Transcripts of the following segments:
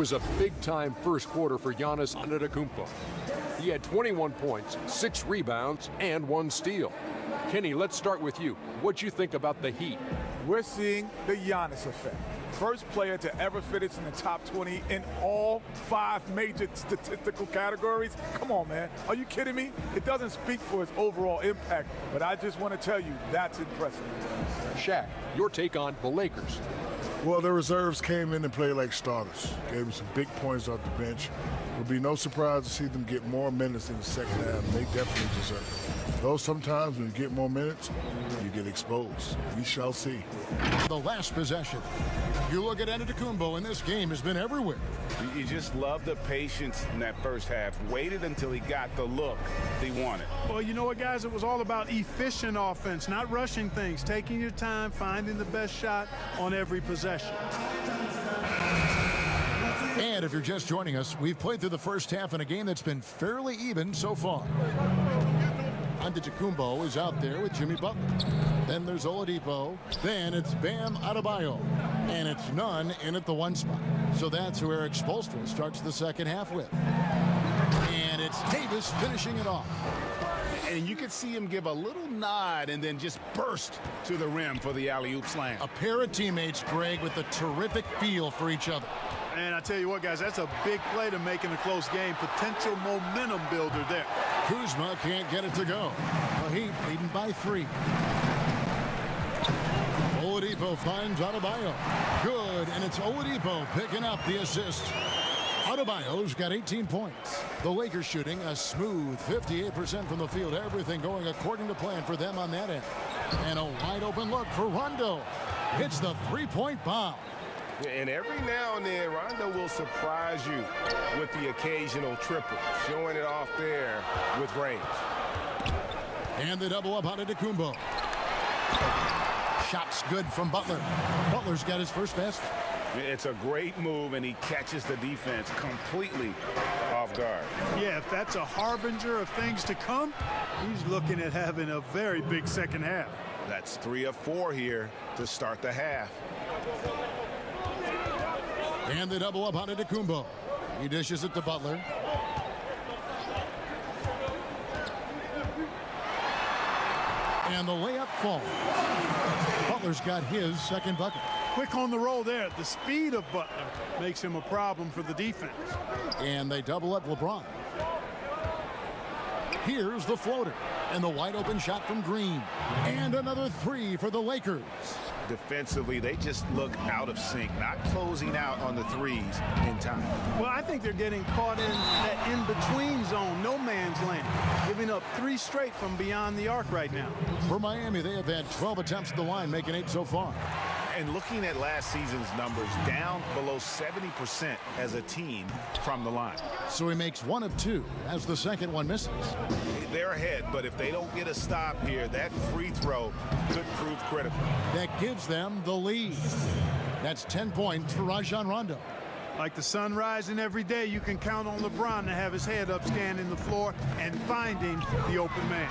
was a big-time first quarter for Giannis Antetokounmpo. He had 21 points, 6 rebounds, and 1 steal. Kenny, let's start with you. What'd you think about the Heat? We're seeing the Giannis effect. First player to ever finish in the top 20 in all 5 major statistical categories. Come on, man. Are you kidding me? It doesn't speak for his overall impact, but I just want to tell you, that's impressive. Shaq, your take on the Lakers. Well, the reserves came in and played like starters. Gave them some big points off the bench. It would be no surprise to see them get more minutes in the second half. They definitely deserve it. Though sometimes when you get more minutes, you get exposed. We shall see. The last possession. You look at Antetokounmpo, and this game has been everywhere. You just love the patience in that first half. Waited until he got the look he wanted. Well, you know what, guys? It was all about efficient offense, not rushing things, taking your time, finding the best shot on every possession. And if you're just joining us, we've played through the first half in a game that's been fairly even so far. Antetokounmpo is out there with Jimmy Butler. Then there's Oladipo. Then it's Bam Adebayo. And it's none in at the 1 spot. So that's who Eric Spoelstra starts the second half with. And it's Davis finishing it off. And you could see him give a little nod and then just burst to the rim for the alley-oop slam. A pair of teammates, Greg, with a terrific feel for each other. And I tell you what, guys, that's a big play to make in a close game. Potential momentum builder there. Kuzma can't get it to go. The Heat leading by 3. Oladipo finds Adebayo. Good, and it's Oladipo picking up the assist. Adebayo's got 18 points. The Lakers shooting a smooth 58% from the field. Everything going according to plan for them on that end. And a wide open look for Rondo. Hits the 3-point bomb. And every now and then, Rondo will surprise you with the occasional triple, showing it off there with range. And the double up on Antetokounmpo. Shots good from Butler. Butler's got his first basket. It's a great move, and he catches the defense completely off guard. Yeah, if that's a harbinger of things to come, he's looking at having a very big second half. That's 3 of 4 here to start the half. And the double up on Antetokounmpo. He dishes it to Butler. And the layup falls. Butler's got his second bucket. Quick on the roll there. The speed of Butler makes him a problem for the defense. And they double up LeBron. Here's the floater. And the wide open shot from Green. And another 3 for the Lakers. Defensively, they just look out of sync, not closing out on the threes in time. Well, I think they're getting caught in that in-between zone, no man's land, giving up 3 straight from beyond the arc right now. For Miami, they have had 12 attempts at the line, making 8 so far. And looking at last season's numbers, down below 70% as a team from the line. So he makes 1 of 2 as the second one misses. They're ahead, but if they don't get a stop here, that free throw could prove critical. That gives them the lead. That's 10 points for Rajon Rondo. Like the sun rising every day, you can count on LeBron to have his head up scanning the floor and finding the open man.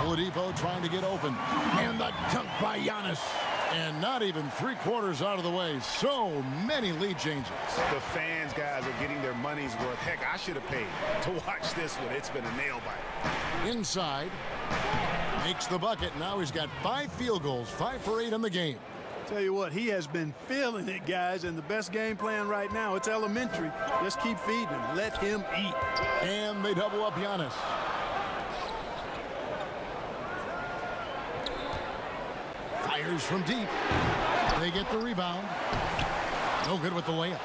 Oladipo trying to get open. And the dunk by Giannis. And not even 3/4 out of the way. So many lead changes. The fans, guys, are getting their money's worth. Heck, I should have paid to watch this one. It's been a nail biter. Inside. Makes the bucket. Now he's got 5 field goals. 5 for 8 in the game. Tell you what, he has been feeling it, guys, and the best game plan right now, it's elementary. Just keep feeding him. Let him eat. And they double up Giannis. Fires from deep. They get the rebound. No good with the layup.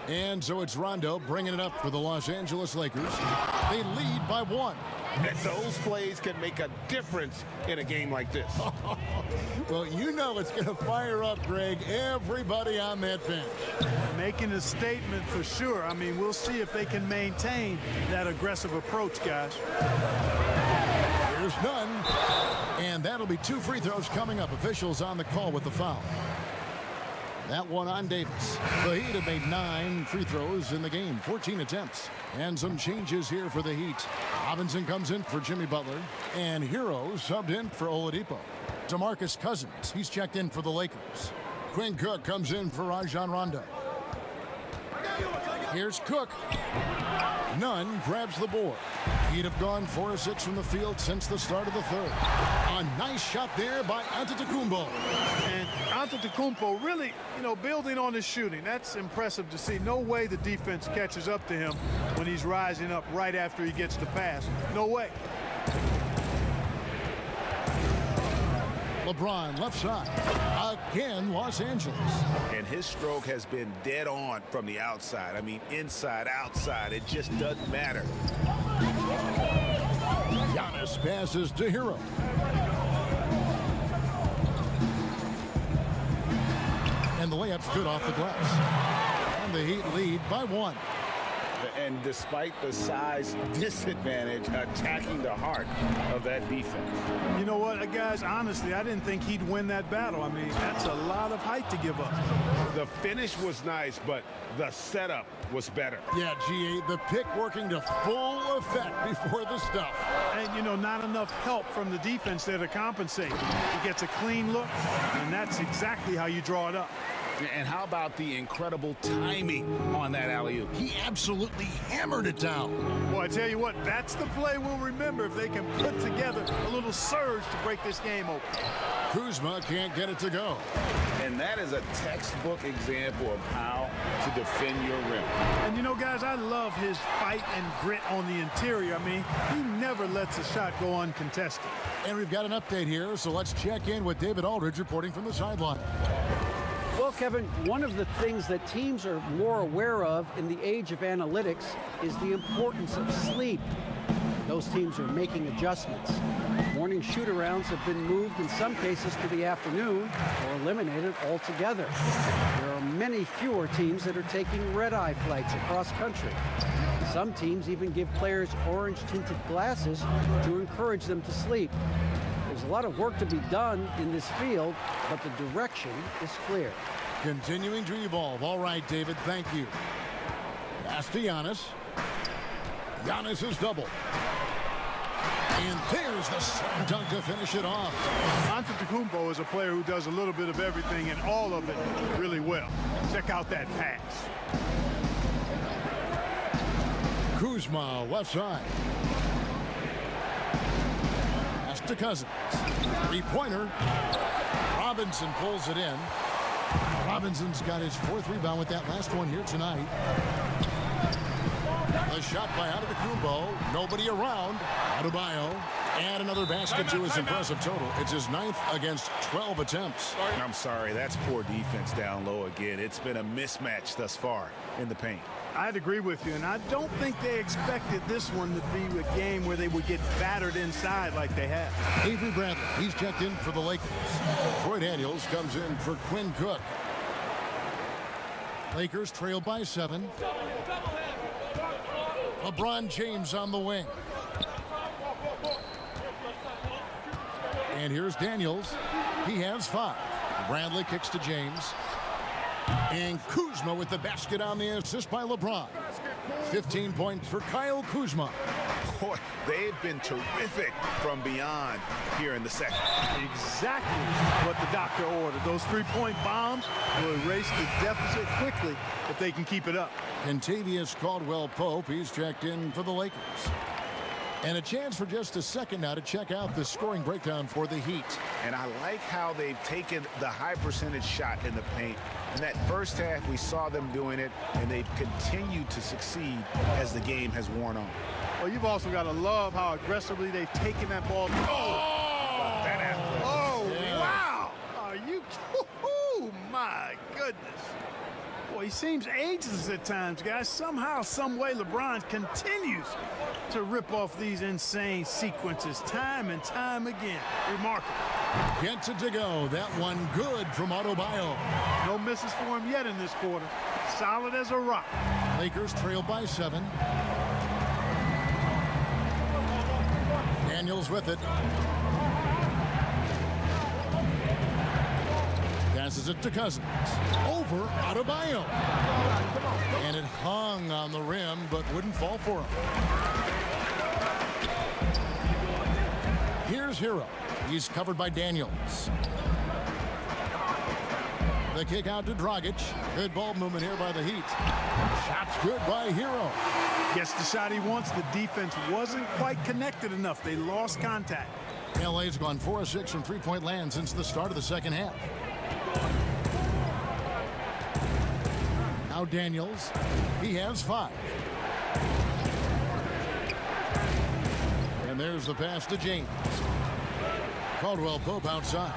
And so it's Rondo bringing it up for the Los Angeles Lakers. They lead by 1. And those plays can make a difference in a game like this. Well, you know it's going to fire up, Greg, everybody on that bench. Making a statement for sure. I mean, we'll see if they can maintain that aggressive approach, guys. There's none. And that'll be 2 free throws coming up. Officials on the call with the foul. That one on Davis. The Heat have made 9 free throws in the game, 14 attempts. And some changes here for the Heat. Robinson comes in for Jimmy Butler. And Hero subbed in for Oladipo. DeMarcus Cousins, he's checked in for the Lakers. Quinn Cook comes in for Rajon Rondo. Here's Cook. Nunn grabs the board. He'd have gone 4 of 6 from the field since the start of the third. A nice shot there by Antetokounmpo. And Antetokounmpo really, building on his shooting. That's impressive to see. No way the defense catches up to him when he's rising up right after he gets the pass. No way. LeBron left side. Again, Los Angeles. And his stroke has been dead on from the outside. I mean, inside, outside, it just doesn't matter. Giannis passes to Hero. And the layup's good off the glass. And the Heat lead by 1. And despite the size disadvantage, attacking the heart of that defense. You know what, guys, honestly, I didn't think he'd win that battle. I mean, that's a lot of height to give up. The finish was nice, but the setup was better. Yeah, GA, the pick working to full effect before the stuff. And, not enough help from the defense there to compensate. He gets a clean look, and that's exactly how you draw it up. And how about the incredible timing on that alley-oop? He absolutely hammered it down. Boy, I tell you what, that's the play we'll remember if they can put together a little surge to break this game open. Kuzma can't get it to go. And that is a textbook example of how to defend your rim. And, guys, I love his fight and grit on the interior. I mean, he never lets a shot go uncontested. And we've got an update here, so let's check in with David Aldridge reporting from the sideline. Well, Kevin, one of the things that teams are more aware of in the age of analytics is the importance of sleep. Those teams are making adjustments. Morning shoot-arounds have been moved in some cases to the afternoon or eliminated altogether. There are many fewer teams that are taking red-eye flights across country. Some teams even give players orange-tinted glasses to encourage them to sleep. There's a lot of work to be done in this field, but the direction is clear. Continuing to evolve. All right, David, thank you. Pass to Giannis. Giannis is double. And there's the slam dunk to finish it off. Antetokounmpo is a player who does a little bit of everything and all of it really well. Check out that pass. Kuzma, left side. Pass to Cousins. Three-pointer. Robinson pulls it in. Robinson's got his 4th rebound with that last one here tonight. The shot by Antetokounmpo. Nobody around. Adebayo. And another basket to his impressive total. It's his 9th against 12 attempts. I'm sorry, that's poor defense down low again. It's been a mismatch thus far in the paint. I'd agree with you, and I don't think they expected this one to be a game where they would get battered inside like they have. Avery Bradley, he's checked in for the Lakers. Troy Daniels comes in for Quinn Cook. Lakers trail by 7. LeBron James on the wing. And here's Daniels. He has 5. Bradley kicks to James. And Kuzma with the basket on the assist by LeBron. 15 points for Kyle Kuzma. Boy, they've been terrific from beyond here in the second. Exactly what the doctor ordered. Those 3-point bombs will erase the deficit quickly if they can keep it up. Kentavious Caldwell-Pope, he's checked in for the Lakers. And a chance for just a second now to check out the scoring breakdown for the Heat. And I like how they've taken the high percentage shot in the paint. In that first half, we saw them doing it, and they've continued to succeed as the game has worn on. Well, you've also got to love how aggressively they've taken that ball. Wow! Are you? Oh, my goodness. Boy, he seems ageless at times, guys. Somehow, some way, LeBron continues to rip off these insane sequences time and time again. Remarkable. Gets it to go. That one good from Adebayo. No misses for him yet in this quarter. Solid as a rock. Lakers trail by 7. Daniels with it. Passes it to Cousins. Over Adebayo. And it hung on the rim, but wouldn't fall for him. Here's Hero. He's covered by Daniels. The kick out to Dragic. Good ball movement here by the Heat. Shot's good by Hero. Gets the shot he wants. The defense wasn't quite connected enough. They lost contact. LA's gone 4 of 6 from three-point land since the start of the second half. Now Daniels. He has 5. And there's the pass to James. Caldwell Pope outside.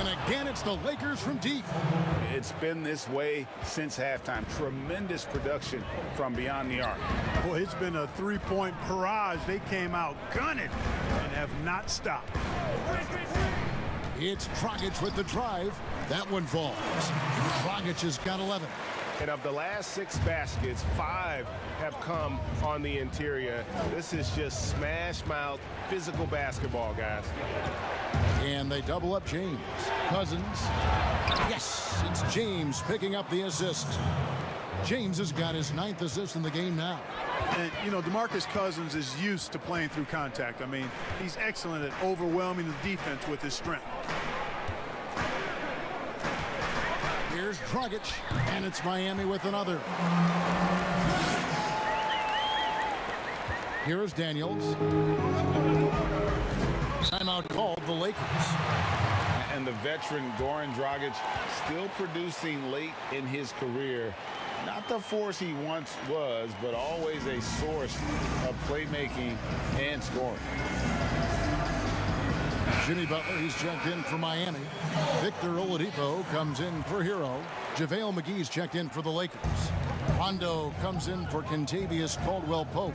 And again, it's the Lakers from deep. It's been this way since halftime. Tremendous production from beyond the arc. Boy, it's been a three-point barrage. They came out gunning and have not stopped. It's Dragic with the drive. That one falls. Dragic has got 11. And of the last 6 baskets, 5 have come on the interior. This is just smash mouth physical basketball, guys. And they double up James. Cousins. Yes, it's James picking up the assist. James has got his 9th assist in the game now. And, you know, DeMarcus Cousins is used to playing through contact. I mean, he's excellent at overwhelming the defense with his strength. Here's Dragic, and it's Miami with another. Here's Daniels. Timeout called the Lakers. And the veteran Goran Dragic still producing late in his career. Not the force he once was, but always a source of playmaking and scoring. Jimmy Butler, he's checked in for Miami. Victor Oladipo comes in for Hero. JaVale McGee's checked in for the Lakers. Rondo comes in for Kentavious Caldwell-Pope.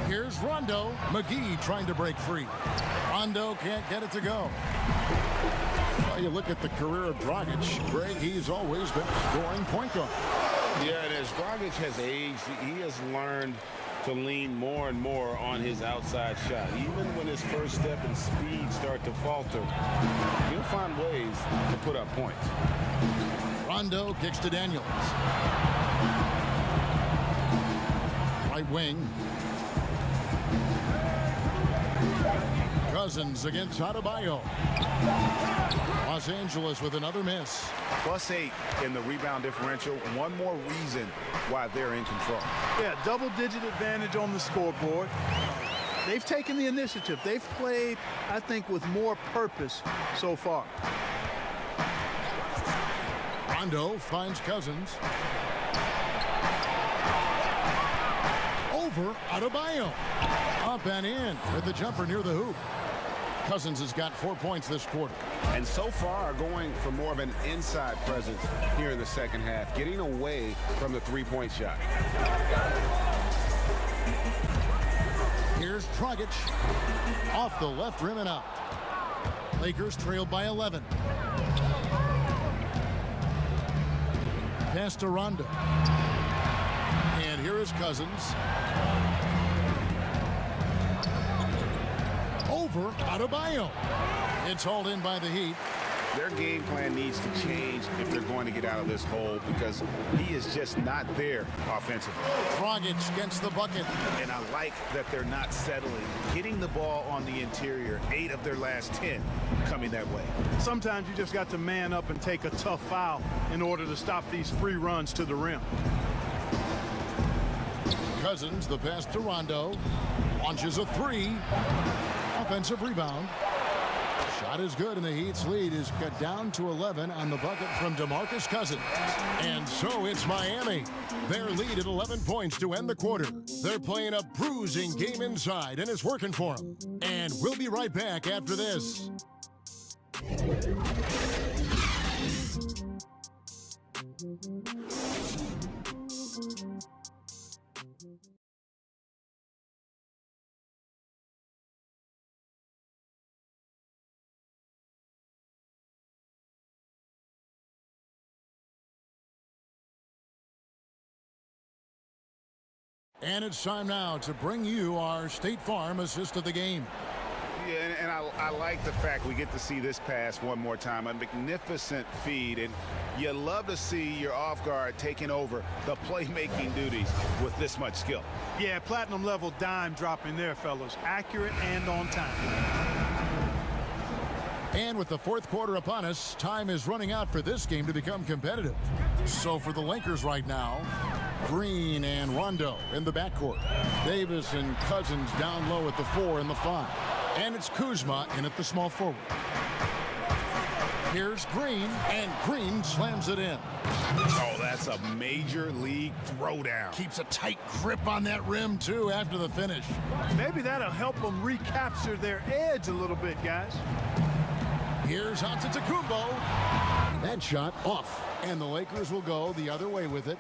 Here's Rondo. McGee trying to break free. Rondo can't get it to go. Well, you look at the career of Dragic. Greg, he's always been a scoring point guard. Yeah, and as Dragic has aged, he has learned to lean more and more on his outside shot. Even when his first step and speed start to falter, he'll find ways to put up points. Rondo kicks to Daniels. Right wing. Cousins against Adebayo. Los Angeles with another miss. +8 in the rebound differential. One more reason why they're in control. Yeah, double-digit advantage on the scoreboard. They've taken the initiative. They've played, I think, with more purpose so far. Rondo finds Cousins. Over Adebayo. Up and in with the jumper near the hoop. Cousins has got 4 points this quarter. And so far going for more of an inside presence here in the second half, getting away from the three-point shot. Here's Dragic. Off the left rim and out. Lakers trailed by 11. Pass to Rondo. And here is Cousins. Over Adebayo. It's hauled in by the Heat. Their game plan needs to change if they're going to get out of this hole, because he is just not there offensively. Dragic gets the bucket. And I like that they're not settling. Hitting the ball on the interior, 8 of their last 10 coming that way. Sometimes you just got to man up and take a tough foul in order to stop these free runs to the rim. Cousins, the pass to Rondo. Launches a 3. Offensive rebound. Shot is good, and the Heat's lead is cut down to 11 on the bucket from DeMarcus Cousins. And so it's Miami. Their lead at 11 points to end the quarter. They're playing a bruising game inside, and it's working for them. And we'll be right back after this. And it's time now to bring you our State Farm assist of the game. Yeah, and I like the fact we get to see this pass one more time. A magnificent feed, and you love to see your off guard taking over the playmaking duties with this much skill. Yeah, platinum level dime dropping there, fellas. Accurate and on time. And with the fourth quarter upon us, time is running out for this game to become competitive. So for the Lakers right now, Green and Rondo in the backcourt. Davis and Cousins down low at the 4 and the 5. And it's Kuzma in at the small forward. Here's Green, and Green slams it in. Oh, that's a major league throwdown. Keeps a tight grip on that rim, too, after the finish. Maybe that'll help them recapture their edge a little bit, guys. Here's Antetokounmpo. That shot off, and the Lakers will go the other way with it.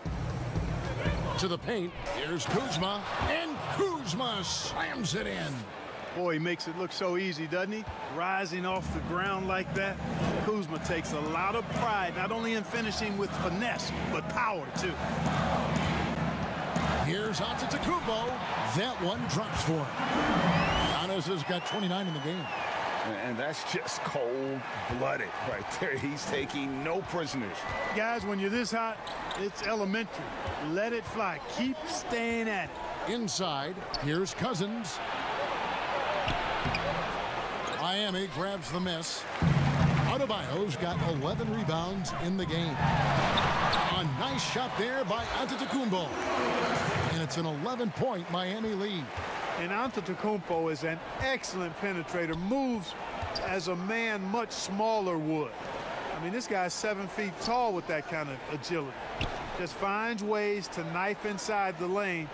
To the paint, here's Kuzma, and Kuzma slams it in. Boy, he makes it look so easy, doesn't he? Rising off the ground like that. Kuzma takes a lot of pride, not only in finishing with finesse, but power, too. Here's Antetokounmpo. That one drops for him. Giannis has got 29 in the game. And that's just cold-blooded right there. He's taking no prisoners. Guys, when you're this hot, it's elementary. Let it fly. Keep staying at it. Inside, here's Cousins. Miami grabs the miss. Adebayo's got 11 rebounds in the game. A nice shot there by Antetokounmpo. And it's an 11-point Miami lead. And Antetokounmpo is an excellent penetrator. Moves as a man much smaller would. I mean, this guy's 7 feet tall with that kind of agility. Just finds ways to knife inside the lane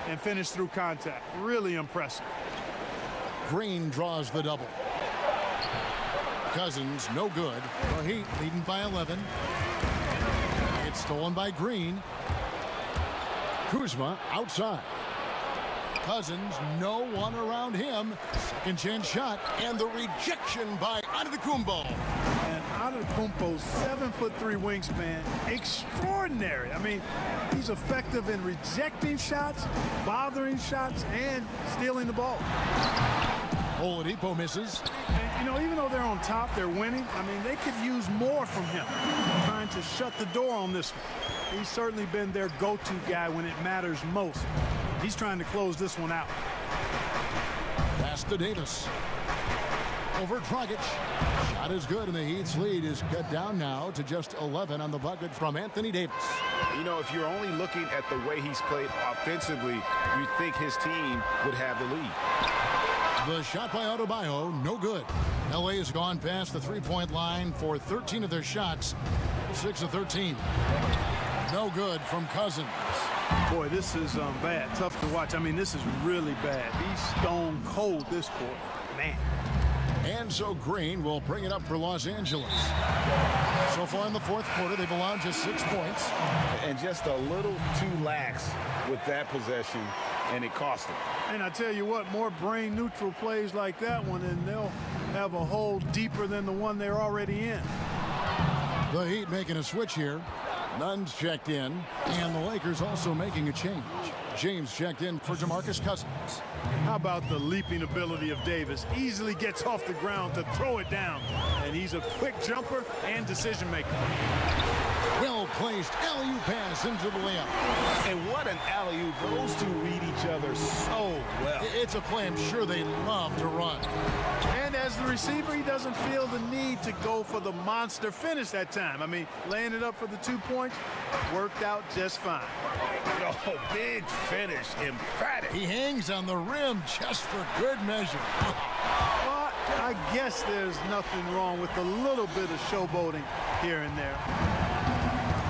and finish through contact. Really impressive. Green draws the double. Cousins, no good. The Heat leading by 11. It's stolen by Green. Kuzma outside. Cousins, no one around him. Second chance shot, and the rejection by Antetokounmpo. And Antetokounmpo's 7'3" wingspan, extraordinary. I mean, he's effective in rejecting shots, bothering shots, and stealing the ball. Oladipo misses. And, you know, even though they're on top, they're winning. I mean, they could use more from him. Trying to shut the door on this one. He's certainly been their go-to guy when it matters most. He's trying to close this one out. Pass to Davis. Over Dragic. Shot is good, and the Heat's lead is cut down now to just 11 on the bucket from Anthony Davis. You know, if you're only looking at the way he's played offensively, you think his team would have the lead. The shot by Adebayo, no good. LA has gone past the three-point line for 13 of their shots. 6 of 13. No good from Cousins. Boy, this is bad. Tough to watch. I mean, this is really bad. He's stone cold this quarter. Man. And so Green will bring it up for Los Angeles. So far in the fourth quarter, they've allowed just 6 points. And just a little too lax with that possession, and it cost them. And I tell you what, more brain-neutral plays like that one, and they'll have a hole deeper than the one they're already in. The Heat making a switch here. Nunn's checked in, and the Lakers also making a change. James checked in for DeMarcus Cousins. How about the leaping ability of Davis? Easily gets off the ground to throw it down. And he's a quick jumper and decision maker. Well-placed alley-oop pass into the layup. And what an alley-oop. Those two read each other so well. It's a play I'm sure they love to run. And as the receiver, he doesn't feel the need to go for the monster finish that time. I mean, laying it up for the 2 points worked out just fine. Oh, big finish, emphatic. He hangs on the rim just for good measure. Well, I guess there's nothing wrong with a little bit of showboating here and there.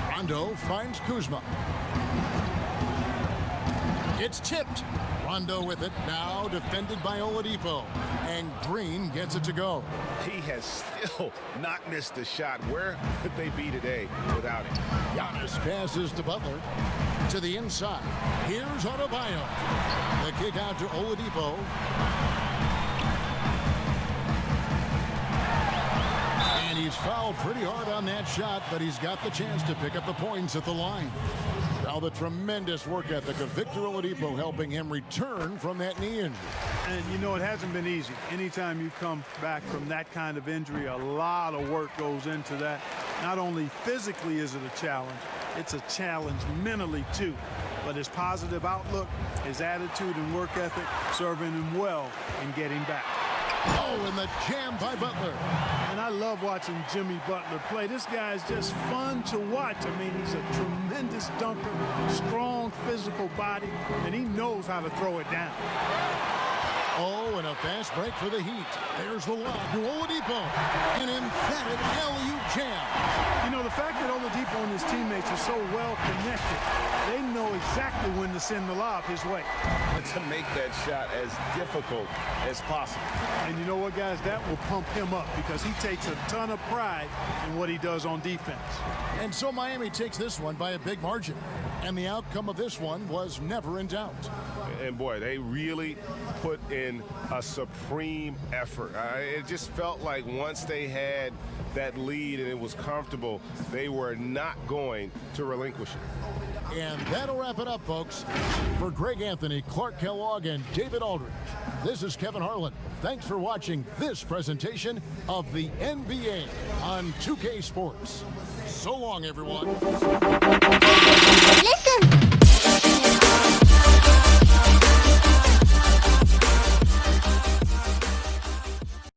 Rondo finds Kuzma. It's tipped. Rondo with it, now defended by Oladipo. And Green gets it to go. He has still not missed a shot. Where could they be today without him? Giannis passes to Butler. To the inside. Here's Adebayo. The kick out to Oladipo. And he's fouled pretty hard on that shot, but he's got the chance to pick up the points at the line. Now the tremendous work ethic of Victor Oladipo helping him return from that knee injury. And, you know, it hasn't been easy. Anytime you come back from that kind of injury, a lot of work goes into that. Not only physically is it a challenge, it's a challenge mentally, too. But his positive outlook, his attitude and work ethic, serving him well in getting back. Oh, and the jam by Butler. And I love watching Jimmy Butler play. This guy is just fun to watch. I mean, he's a tremendous dunker, strong physical body, and he knows how to throw it down. Oh, and a fast break for the Heat. There's the lob to Oladipo. An emphatic alley-oop jam. You know, the fact that Oladipo and his teammates are so well connected, they know exactly when to send the lob his way. To make that shot as difficult as possible. And you know what, guys? That will pump him up because he takes a ton of pride in what he does on defense. And so Miami takes this one by a big margin. And the outcome of this one was never in doubt. And boy, they really put in a supreme effort. It just felt like once they had that lead and it was comfortable, they were not going to relinquish it. And that'll wrap it up, folks. For Greg Anthony, Clark Kellogg, and David Aldridge, this is Kevin Harlan. Thanks for watching this presentation of the NBA on 2K Sports. So long, everyone.